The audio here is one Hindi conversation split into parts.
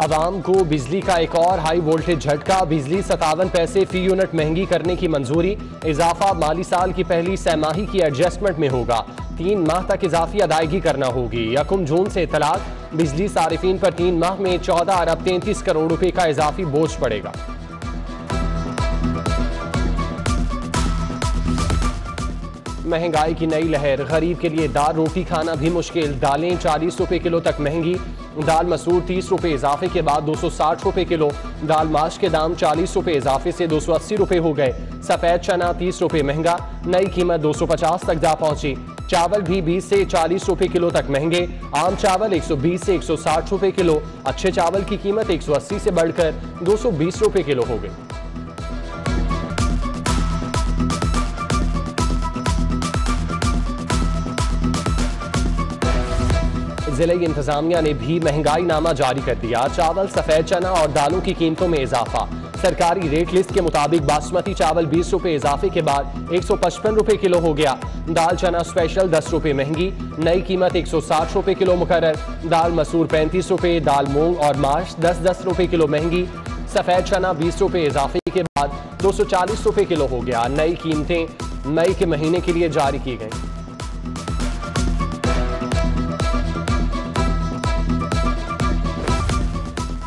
अवाम को बिजली का एक और हाई वोल्टेज झटका। बिजली 57 पैसे फी यूनिट महंगी करने की मंजूरी। इजाफा माली साल की पहली सहमाही की एडजस्टमेंट में होगा। 3 माह तक इजाफी अदायगी करना होगी। 1 जून से इतलाक। बिजली सारिफीन पर 3 माह में 14 अरब 33 करोड़ रुपए का इजाफी बोझ पड़ेगा। महंगाई की नई लहर। गरीब के लिए दाल रोटी खाना भी मुश्किल। दालें 40 रुपए किलो तक महंगी। दाल मसूर 30 रुपए इजाफे के बाद 260 रुपए किलो। दाल माश के दाम 40 रुपए इजाफे से 280 रुपए हो गए। सफेद चना 30 रुपए महंगा। नई कीमत 250 तक जा पहुंची। चावल भी 20 से 40 रुपए किलो तक महंगे। आम चावल 120 से 160 रुपए किलो। अच्छे चावल की कीमत 180 से बढ़कर 220 रुपए किलो हो गई। जिले इंतजामिया ने भी महंगाई नामा जारी कर दिया। चावल, सफेद चना और दालों की कीमतों में इजाफा। सरकारी रेट लिस्ट के मुताबिक बासमती चावल 20 रुपए इजाफे के बाद 155 रुपए किलो हो गया। दाल चना स्पेशल 10 रुपए महंगी। नई कीमत 160 रुपए किलो मुकर्रर। दाल मसूर 35 रुपए। दाल मूंग और माश 10-10 रुपए किलो महंगी। सफेद चना 20 रुपए इजाफे के बाद 240 रुपए किलो हो गया। नई कीमतें मई के महीने के लिए जारी की गई।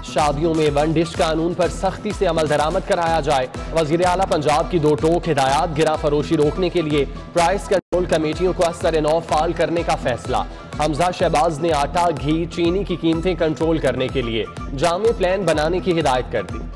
शादियों में वन डिश कानून पर सख्ती से अमल दरामद कराया जाए। वजीर आला पंजाब की 2 टोक हिदायत। गिरा फरोशी रोकने के लिए प्राइस कंट्रोल कमेटियों को असर-ए-नौ फाल करने का फैसला। हमजा शहबाज ने आटा, घी, चीनी की कीमतें कंट्रोल करने के लिए जामे प्लान बनाने की हिदायत कर दी।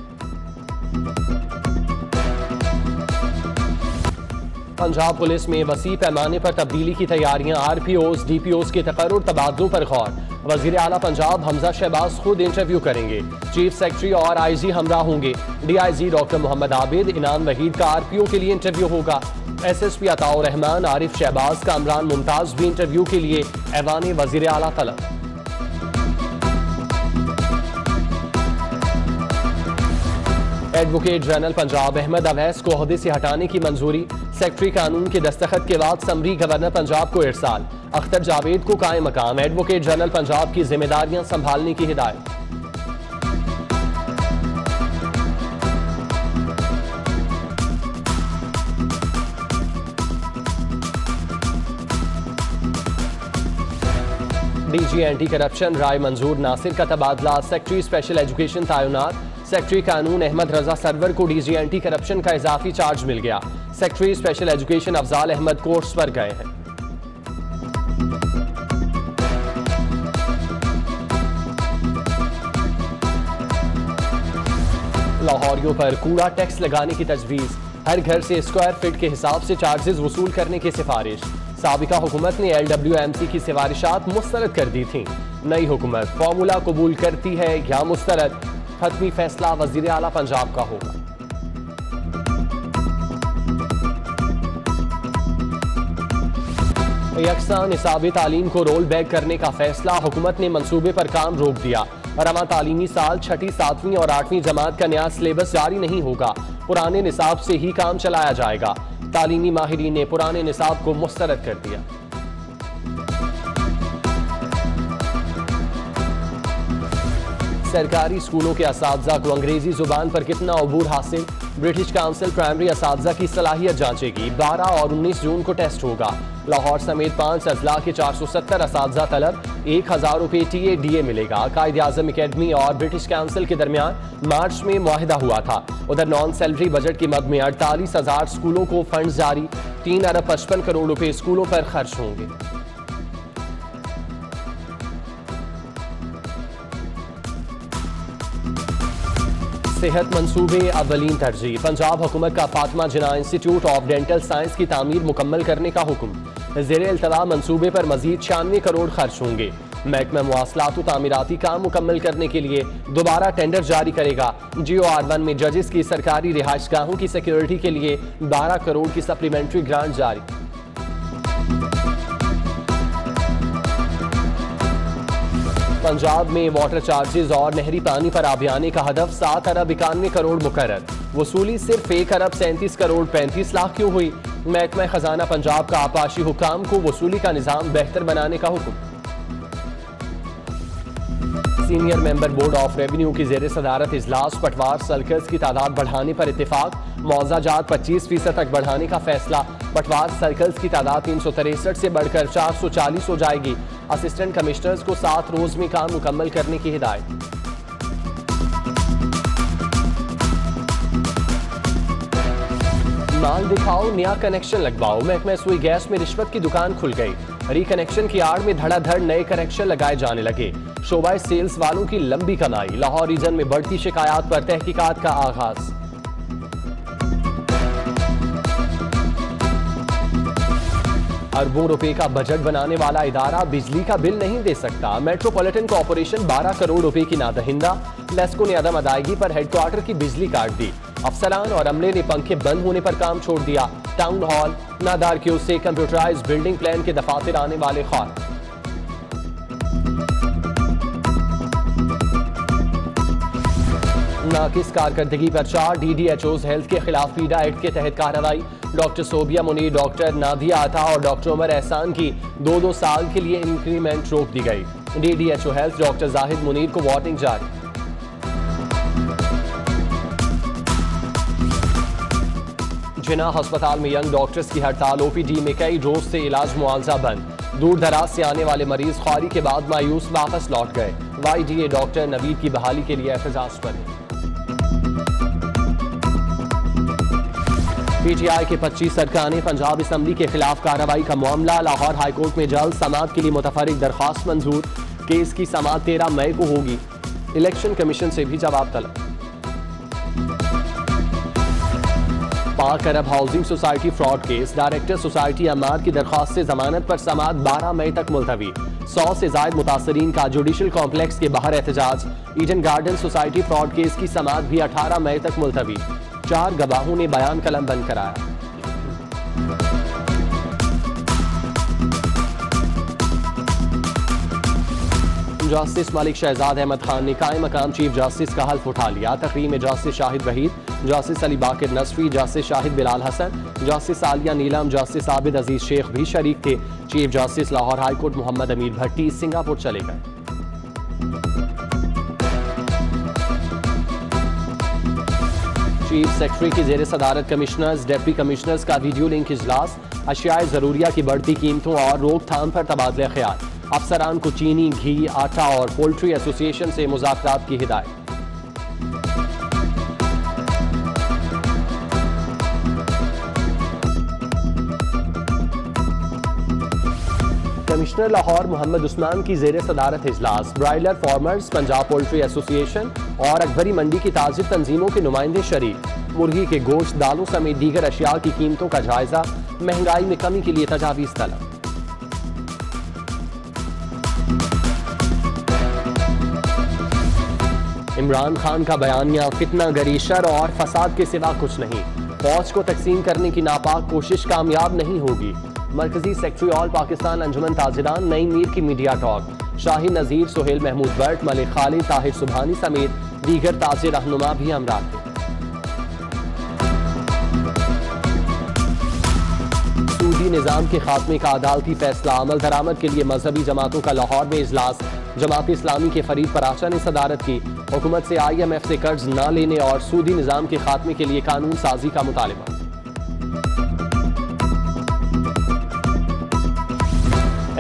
पंजाब पुलिस में वसी पैमाने पर तब्दीली की तैयारियां। RPOs, DPOs के तकर्रुर तबादलों पर गौर। वजीर आला पंजाब हमजा शहबाज खुद इंटरव्यू करेंगे। चीफ सेक्रेटरी और IG हमरा होंगे। DIG डॉक्टर मोहम्मद आबिद, इनाम वहीद का RPO के लिए इंटरव्यू होगा। SSP अताउर रहमान, आरिफ शहबाज, कामरान मुमताज भी इंटरव्यू के लिए ऐवान वजीर आला तलब। एडवोकेट जनरल पंजाब अहमद अवैस को ओहदे से हटाने की मंजूरी। सेक्रेटरी कानून के दस्तखत के बाद समरी गवर्नर पंजाब को इरसाल। अख्तर जावेद को कायम मकाम। एडवोकेट जनरल पंजाब की जिम्मेदारियां संभालने की हिदायत। DG एंटी करप्शन राय मंजूर नासिर का तबादला। सेक्रेटरी स्पेशल एजुकेशन तैनात। सेक्रेटरी कानून अहमद रजा सरवर को DG एंटी करप्शन का इजाफी चार्ज मिल गया। Secretary special education Afzal Ahmad course पर गए हैं। लाहौरियों पर कूड़ा टैक्स लगाने की तजवीज। हर घर से स्क्वायर फीट के हिसाब से चार्जेस वसूल करने की सिफारिश। साबिका हुकूमत ने LWMC की सिफारिशात मुस्तरद कर दी थी। नई हुकूमत फॉर्मूला कबूल करती है या मुस्तरद, खत्मी फैसला वजीर आला पंजाब का होगा। यकसा निसाब तालीम को रोल बैक करने का फैसला। हुकूमत ने मंसूबे पर काम रोक दिया। रवां तालीमी साल 6ठी, 7वीं और 8वीं जमात का नया सिलेबस जारी नहीं होगा। पुराने निसाब से ही काम चलाया जाएगा। तालीमी माहिरीन ने पुराने निसाब को मुस्तरद कर दिया। सरकारी स्कूलों के असातिज़ा को अंग्रेजी जुबान पर कितना अबूर हासिल। ब्रिटिश काउंसिल प्राइमरी असातिज़ा की सलाहियत जांचेगी। 12 और 19 जून को टेस्ट होगा। लाहौर समेत 5 अजला के 470 असातिज़ा तलब। 1000 रुपये TA/DA मिलेगा। कायदे-आज़म अकेडमी और ब्रिटिश काउंसिल के दरमियान मार्च में मुआहिदा हुआ था। उधर नॉन सैलरी बजट की मद में 48,000 स्कूलों को फंड जारी। 3 अरब 55 करोड़ रुपए स्कूलों पर खर्च होंगे। सेहत मंसूबे अव्वलीन तरजीह। पंजाब हुकूमत का फातिमा जिन्ना इंस्टीट्यूट ऑफ डेंटल साइंस की तामीर मुकम्मल करने का हुक्म। ज़ेरे इल्तवा मंसूबे पर मजीद 96 करोड़ खर्च होंगे। महकमा मवासलात व तामीराती काम मुकम्मल करने के लिए दोबारा टेंडर जारी करेगा। GOR1 में जजेस की सरकारी रिहाइशगाहों की सिक्योरिटी के लिए 12 करोड़ की सप्लीमेंट्री ग्रांट जारी। पंजाब में वाटर चार्जेस और नहरी पानी पर आबियाने का हदफ 7 अरब 91 करोड़ मुकर्रर। वसूली सिर्फ 1 अरब 37 करोड़ 35 लाख क्यों हुई। महकमा खजाना पंजाब का आपाशी हुकाम को वसूली का निज़ाम बेहतर बनाने का हुक्म। Senior member board of revenue की जेर सदारत इजलास, पटवार सर्कल्स की तादाद बढ़ाने पर इत्तेफाक, मुआवजात 25% तक बढ़ाने का फैसला। पटवार सर्कल्स की तादाद 363 से बढ़कर 440 हो जाएगी। असिस्टेंट कमिश्नर्स को 7 रोज में काम मुकम्मल करने की हिदायत। माल दिखाओ, नया कनेक्शन लगवाओ, महकमा सुई गैस में रिश्वत की दुकान खुल गई। रिकनेक्शन की आड़ में धड़ाधड़ नए कनेक्शन लगाए जाने लगे। शोबा सेल्स वालों की लंबी कमाई। लाहौर रीजन में बढ़ती शिकायत पर तहकीकात का आगाज। अरबों रुपए का बजट बनाने वाला इदारा बिजली का बिल नहीं दे सकता। मेट्रोपॉलिटन कॉर्पोरेशन 12 करोड़ रुपए की नादहिंदा। लेस्को ने अदम अदायगी पर हेडक्वार्टर की बिजली काट दी। अफसरान और अमले ने पंखे बंद होने पर काम छोड़ दिया। टाउन हॉल, नादार क्यू से कंप्यूटराइज्ड बिल्डिंग प्लान के दफातर आने वाले ख्वाब। नाकिस कारकर्दगी पर 4 DDHOs हेल्थ के खिलाफ पीडा एक्ट के तहत कार्रवाई। डॉक्टर सोबिया मुनीर, डॉक्टर नादिया आता और डॉक्टर उमर एहसान की 2-2 साल के लिए इंक्रीमेंट रोक दी गई। DDHO health doctor Zahid Munir को वार्निंग जारी। जिना अस्पताल में यंग डॉक्टर्स की हड़ताल। OPD में कई रोज से इलाज मुआवजा बंद। दूर दराज से आने वाले मरीज ख्वारी के बाद मायूस वापस लौट गए। YDA डॉक्टर नवीद की बहाली के लिए एहतजाज पर। PTI के 25 अरकान पंजाब असम्बली के खिलाफ कार्रवाई का मामला। लाहौर हाईकोर्ट में जल्द समाअत के लिए मुतफर्रिक दरख्वास्त मंजूर। केस की समाअत 13 मई को होगी। इलेक्शन कमीशन से भी जवाब तलब। Pak Arab housing society fraud case. Director society Amar की दरख्वास्त से जमानत पर समाअत 12 मई तक मुलतवी। 100 से जायद मुतासरीन का जुडिशल कॉम्प्लेक्स के बाहर एहतजाज। Eden garden society fraud case की समाअत भी 18 मई तक मुलतवी। 4 गवाहों ने बयान कलम बंद कराया। जस्टिस मलिक शहजाद अहमद खान ने कायम मकाम चीफ जस्टिस का हल्फ उठा लिया। तकरीर में justice Shahid Waheed, justice Ali Baqir Naqvi, justice Shahid Bilal Hasan, justice Aliya Neelam, justice Abid Aziz Sheikh भी शरीक थे। Chief justice Lahore high court Mohammad Ameer Bhatti Singapore चले गए। चीफ सेक्रेटरी की जेर सदारत कमिश्नर्स, डिप्टी कमिश्नर्स का वीडियो लिंक इजलास। अशियाए जरूरिया की बढ़ती कीमतों और रोकथाम पर तबादला ख्याल। अफसरान को चीनी, घी, आटा और पोल्ट्री एसोसिएशन से मुज़ाकरात की हिदायत। कमिश्नर लाहौर मोहम्मद उस्मान की जेर सदारत इजलास। Broiler farmers, Punjab poultry association और अकबरी मंडी की ताजिर तंजीमों के नुमाइंदे शरीक। मुर्गी के गोश्त, दालों समेत दीगर अशिया की कीमतों का जायजा। महंगाई में कमी के लिए तजावीज़ तलब। इमरान खान का बयानिया फितना गरी, शर और फसाद के सिवा कुछ नहीं। फौज को तकसीम करने की नापाक कोशिश कामयाब नहीं होगी। मरकजी सेक्रेटरी ऑल पाकिस्तान अंजुमन ताजिरान नईम मीर की मीडिया टॉक। शाहीन नज़ीर, सुहेल महमूद बट, मलिक खालिद, ताहिर सुबहानी समेत दीगर ताजिर रहनुमा भी हमरा थे। सूदी निज़ाम के खात्मे का अदालती फैसला। अमल दरामद के लिए मजहबी जमातों का लाहौर में इजलास। जमात इस्लामी के फरीद पराचा ने सदारत की। हुकूमत से IMF से कर्ज न लेने और सूदी निज़ाम के खात्मे के लिए कानून साजी का मुतालबा।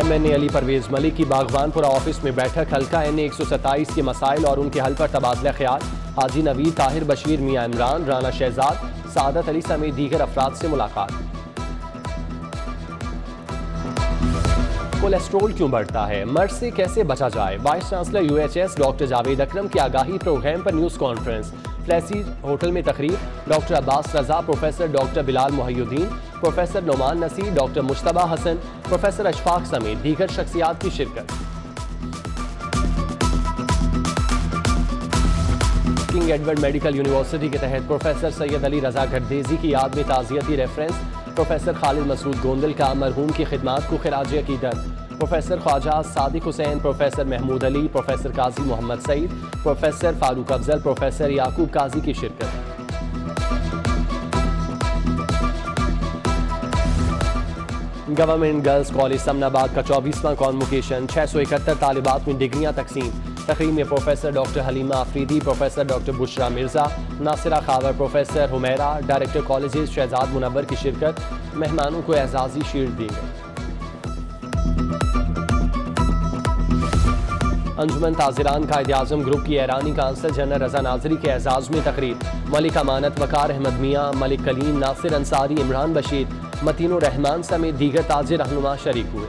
MNA अली परवेज मलिक की बागवानपुरा ऑफिस में बैठक। हल्का NA 127 के मसाइल और उनके हल पर तबादला ख्याल। हाजी नवीद, ताहिर बशीर, मियां इमरान, राना शहजाद, सादत अली समेत दीगर अफराद से मुलाकात। कोलेस्ट्रोल क्यों बढ़ता है, मर्ज से कैसे बचा जाए। Vice chancellor UHS doctor Javed Akram की आगाही प्रोग्राम पर न्यूज़ कॉन्फ्रेंस। फ्लैसी होटल में तकरीर। Doctor Abbas Raza, professor doctor Bilal Mohiuddin, professor Noman Naseer, doctor Mujtaba Hasan, professor Ashfaq समेत दीगर शख्सियात की शिरकत। किंग एडवर्ड मेडिकल यूनिवर्सिटी के तहत प्रोफेसर सैयद अली रजा गर्देजी की याद में ताज़ियती रेफरेंस। प्रोफेसर खालिद मसूद गोंदल का मरहूम की खिदमात को खिराज अकीदत। Professor Khawaja Sadiq Hussain, professor Mahmood Ali, professor Qazi Mohammad Saeed, professor Farooq Afzal, professor Yaqoob Qazi की शिरकत। गवर्नमेंट गर्ल्स कॉलेज समनाबाद का 24वां कॉन्वोकेशन, 671 तालिबात में डिग्रियां तकसीम। तकरीब में professor doctor Halima Afridi, professor doctor Bushra Mirza, Nasira Khawar, professor Humaira, director colleges Shahzad Munawar की शिरकत। मेहमानों को एजाजी शील्ड दी गई। अंजुमन ताजिरान कायद-ए-आज़म ग्रुप की ईरानी कांसल जनरल रजा नाजरी के एजाज में तकरीब। मलिक अमानत वकार अहमद मियाँ, मलिक कलीम, नासिर अंसारी, इमरान बशीर, मतीन रहमान समेत दीगर ताजिर रहनुमा शरीक हुए।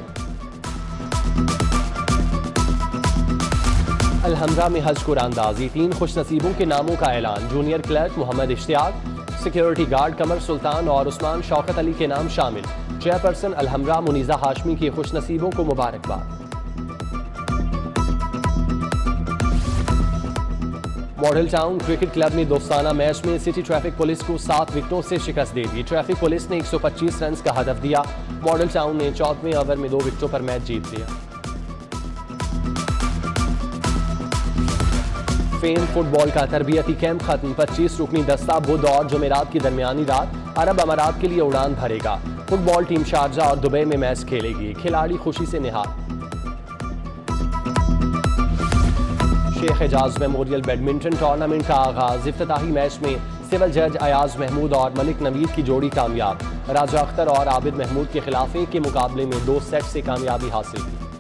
अलहमरा में हज कुरानदाजी, 3 खुशनसीबों के नामों का ऐलान। Junior clerk Mohammad Ishtiaq, security guard Qamar Sultan और उस्मान शौकत अली के नाम शामिल। चेयरपर्सन अलहमरा मुनीजा हाशमी के खुशनसीबों को मुबारकबाद। मॉडल टाउन क्रिकेट क्लब में दोस्ताना मैच में सिटी ट्रैफिक पुलिस को 7 विकेटों से शिकस्त दे दी। ट्रैफिक पुलिस ने 125 रन का हदफ दिया। मॉडल टाउन ने 14वें ओवर में 2 विकेटों पर मैच जीत लिया। फेम फुटबॉल का तरबियती कैंप खत्म। 25 रुकनी दस्ता बुध और जुमेरात की दरमियानी रात अरब अमारात के लिए उड़ान भरेगा। फुटबॉल टीम शारजा और दुबई में मैच खेलेगी। खिलाड़ी खुशी से निहाल। Sheikh Ejaz memorial badminton tournament का आगाज। इफ्तिताही मैच में सिविल जज अयाज महमूद और मलिक नवीद की जोड़ी कामयाब। राजा अख्तर और आबिद महमूद के खिलाफ एक के मुकाबले में 2 सेट से कामयाबी हासिल की।